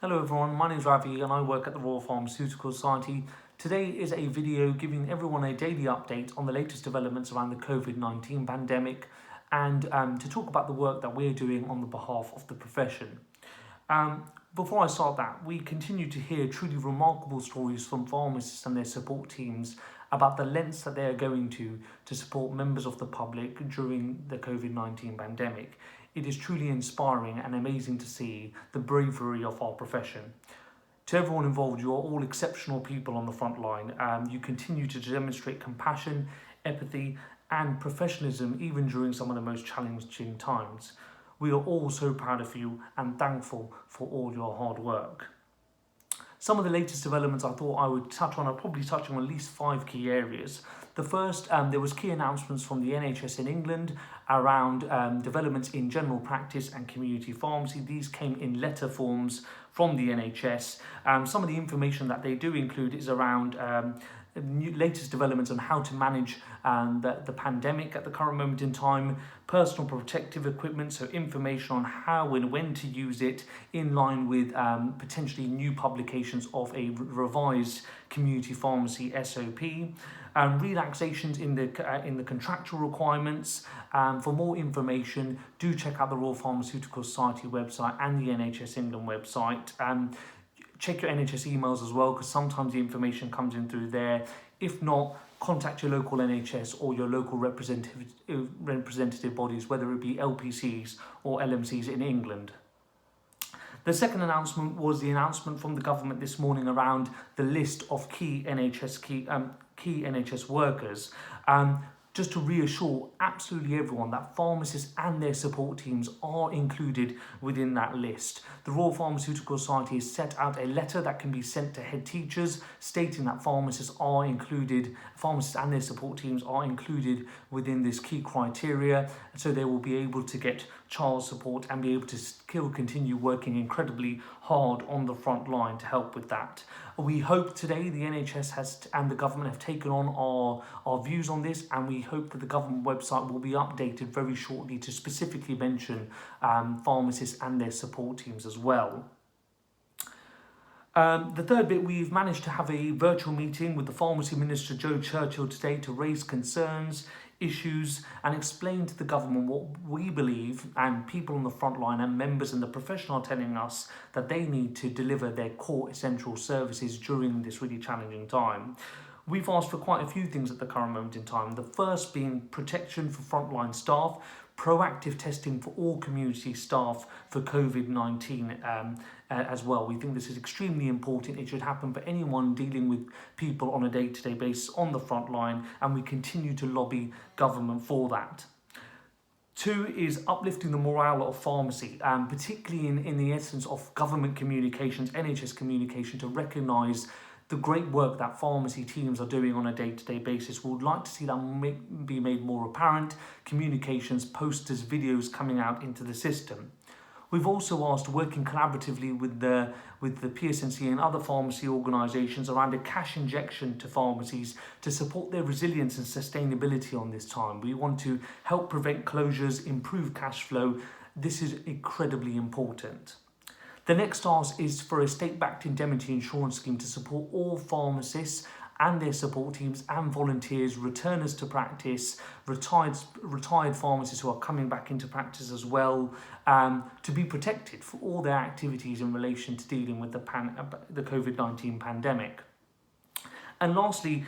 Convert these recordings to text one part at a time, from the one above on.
Hello everyone, my name is Ravi and I work at the Royal Pharmaceutical Society. Today is a video giving everyone a daily update on the latest developments around the COVID-19 pandemic and to talk about the work that we're doing on the behalf of the profession. Before I start that, we continue to hear truly remarkable stories from pharmacists and their support teams about the lengths that they are going to support members of the public during the COVID-19 pandemic. It is truly inspiring and amazing to see the bravery of our profession. To everyone involved, you are all exceptional people on the front line. You continue to demonstrate compassion, empathy, and professionalism even during some of the most challenging times. We are all so proud of you and thankful for all your hard work. Some of the latest developments I thought I would touch on, I'll probably touch on at least 5 key areas. The first, there was key announcements from the NHS in England around developments in general practice and community pharmacy. These came in letter forms from the NHS. Some of the information that they do include is around latest developments on how to manage the pandemic at the current moment in time, personal protective equipment, so information on how and when to use it in line with potentially new publications of a revised community pharmacy SOP, relaxations in the contractual requirements. For more information, do check out the Royal Pharmaceutical Society website and the NHS England website. Check your NHS emails as well, because sometimes the information comes in through there. If not, contact your local NHS or your local representative bodies, whether it be LPCs or LMCs in England. The second announcement was the announcement from the government this morning around the list of key NHS workers. Just to reassure absolutely everyone that pharmacists and their support teams are included within that list. The Royal Pharmaceutical Society has set out a letter that can be sent to head teachers stating that pharmacists and their support teams are included within this key criteria, so they will be able to get child support and be able to still continue working incredibly hard on the front line to help with that. We hope today the NHS and the government have taken on our views on this, and we hope that the government website will be updated very shortly to specifically mention pharmacists and their support teams as well. The third bit, we've managed to have a virtual meeting with the Pharmacy Minister Joe Churchill today to raise concerns, issues and explain to the government what we believe and people on the front line and members in the profession are telling us that they need to deliver their core essential services during this really challenging time. We've asked for quite a few things at the current moment in time. The first being protection for frontline staff, proactive testing for all community staff for COVID-19 as well. We think this is extremely important. It should happen for anyone dealing with people on a day-to-day basis on the front line, and we continue to lobby government for that. 2 is uplifting the morale of pharmacy, particularly in the essence of government communications, NHS communication, to recognise the great work that pharmacy teams are doing on a day-to-day basis. We would like to see that be made more apparent, communications, posters, videos coming out into the system. We've also asked, working collaboratively with the PSNC and other pharmacy organisations, around a cash injection to pharmacies to support their resilience and sustainability on this time. We want to help prevent closures, improve cash flow. This is incredibly important. The next ask is for a state-backed indemnity insurance scheme to support all pharmacists and their support teams and volunteers, returners to practice, retired pharmacists who are coming back into practice as well, to be protected for all their activities in relation to dealing with the COVID-19 pandemic. And lastly,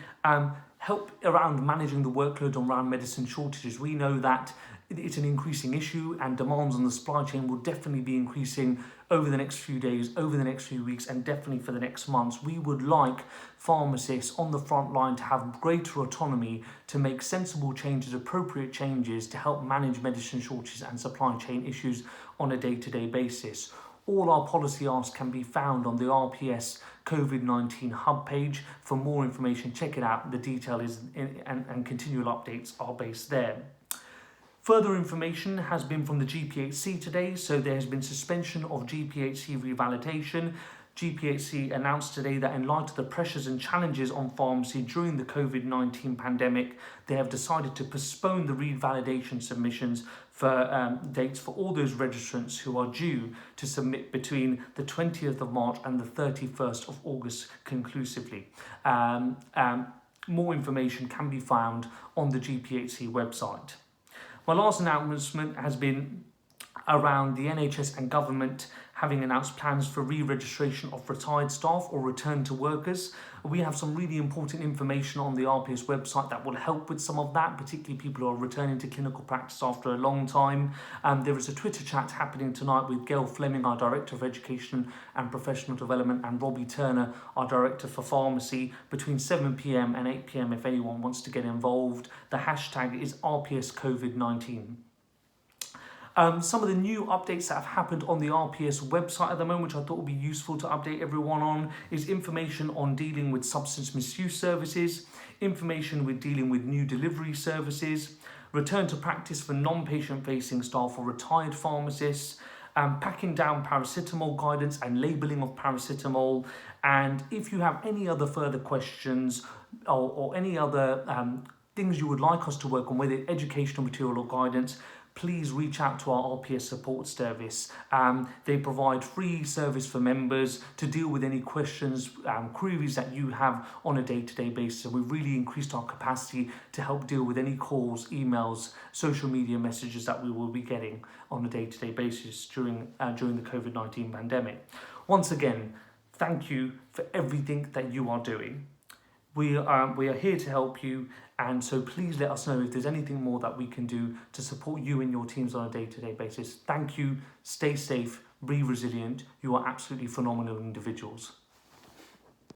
help around managing the workload around medicine shortages. We know that it's an increasing issue and demands on the supply chain will definitely be increasing over the next few days, over the next few weeks, and definitely for the next months. We would like pharmacists on the front line to have greater autonomy to make sensible changes, appropriate changes to help manage medicine shortages and supply chain issues on a day-to-day basis. All our policy asks can be found on the RPS COVID-19 hub page. For more information, check it out. The detail is and continual updates are based there. Further information has been from the GPHC today, so there has been suspension of GPHC revalidation. GPHC announced today that in light of the pressures and challenges on pharmacy during the COVID-19 pandemic, they have decided to postpone the revalidation submissions for dates for all those registrants who are due to submit between the 20th of March and the 31st of August conclusively. More information can be found on the GPHC website. My last announcement has been around the NHS and government having announced plans for re-registration of retired staff or return to workers. We have some really important information on the RPS website that will help with some of that, particularly people who are returning to clinical practice after a long time. There is a Twitter chat happening tonight with Gail Fleming, our Director of Education and Professional Development, and Robbie Turner, our Director for Pharmacy, between 7 p.m. and 8 p.m. if anyone wants to get involved. The hashtag is RPS COVID-19. Some of the new updates that have happened on the RPS website at the moment, which I thought would be useful to update everyone on, is information on dealing with substance misuse services, information with dealing with new delivery services, return to practice for non-patient facing staff or retired pharmacists, packing down paracetamol guidance and labelling of paracetamol. And if you have any other further questions or any other things you would like us to work on, whether educational material or guidance, please reach out to our RPS support service. They provide free service for members to deal with any questions, queries that you have on a day-to-day basis. And we've really increased our capacity to help deal with any calls, emails, social media messages that we will be getting on a day-to-day basis during the COVID-19 pandemic. Once again, thank you for everything that you are doing. We are here to help you, and so please let us know if there's anything more that we can do to support you and your teams on a day-to-day basis. Thank you, stay safe, be resilient. You are absolutely phenomenal individuals.